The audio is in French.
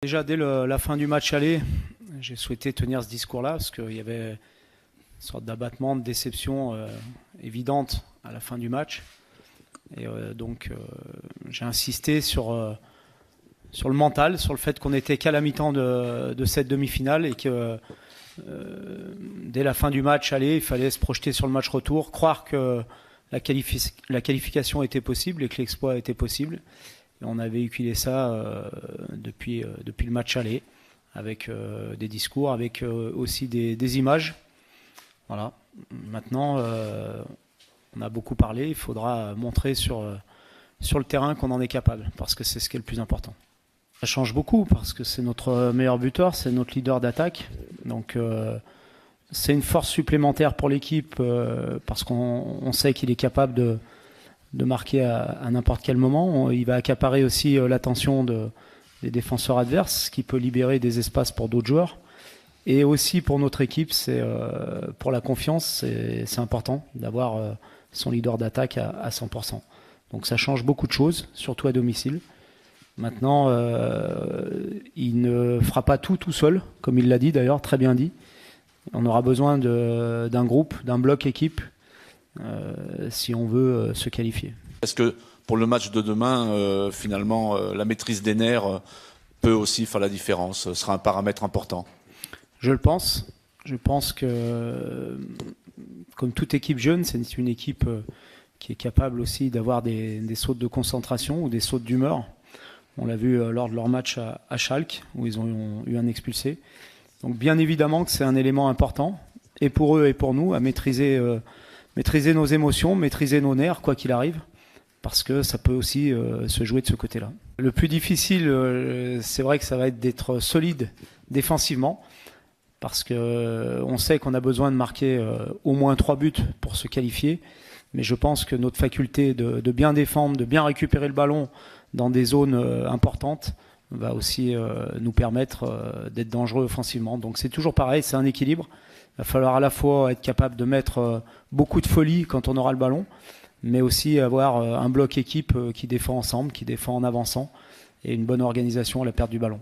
Déjà dès la fin du match aller, j'ai souhaité tenir ce discours-là parce qu'il y avait une sorte d'abattement, de déception évidente à la fin du match. Et donc j'ai insisté sur le mental, sur le fait qu'on n'était qu'à la mi-temps de cette demi-finale et que dès la fin du match aller, il fallait se projeter sur le match retour, croire que la qualification était possible et que l'exploit était possible. Et on a véhiculé ça depuis le match aller, avec des discours, avec aussi des images. Voilà. Maintenant, on a beaucoup parlé, il faudra montrer sur le terrain qu'on en est capable, parce que c'est ce qui est le plus important. Ça change beaucoup, parce que c'est notre meilleur buteur, c'est notre leader d'attaque. Donc c'est une force supplémentaire pour l'équipe, parce qu'on sait qu'il est capable de marquer à n'importe quel moment. Il va accaparer aussi l'attention des défenseurs adverses, ce qui peut libérer des espaces pour d'autres joueurs. Et aussi pour notre équipe, pour la confiance, c'est important d'avoir son leader d'attaque à 100%. Donc ça change beaucoup de choses, surtout à domicile. Maintenant, il ne fera pas tout seul, comme il l'a dit d'ailleurs, très bien dit. On aura besoin d'un groupe, d'un bloc équipe, si on veut se qualifier. Est-ce que pour le match de demain, finalement, la maîtrise des nerfs peut aussi faire la différence? Ce sera un paramètre important. Je le pense. Je pense que, comme toute équipe jeune, c'est une équipe qui est capable aussi d'avoir des sautes de concentration ou des sautes d'humeur. On l'a vu lors de leur match à Schalke, où ils ont eu un expulsé. Donc bien évidemment que c'est un élément important, et pour eux et pour nous, à maîtriser nos émotions, maîtriser nos nerfs, quoi qu'il arrive, parce que ça peut aussi se jouer de ce côté-là. Le plus difficile, c'est vrai que ça va être d'être solide défensivement, parce qu'on sait qu'on a besoin de marquer au moins 3 buts pour se qualifier, mais je pense que notre faculté de bien défendre, de bien récupérer le ballon dans des zones importantes, va aussi nous permettre d'être dangereux offensivement. Donc c'est toujours pareil, c'est un équilibre. Il va falloir à la fois être capable de mettre beaucoup de folie quand on aura le ballon, mais aussi avoir un bloc équipe qui défend ensemble, qui défend en avançant, et une bonne organisation à la perte du ballon.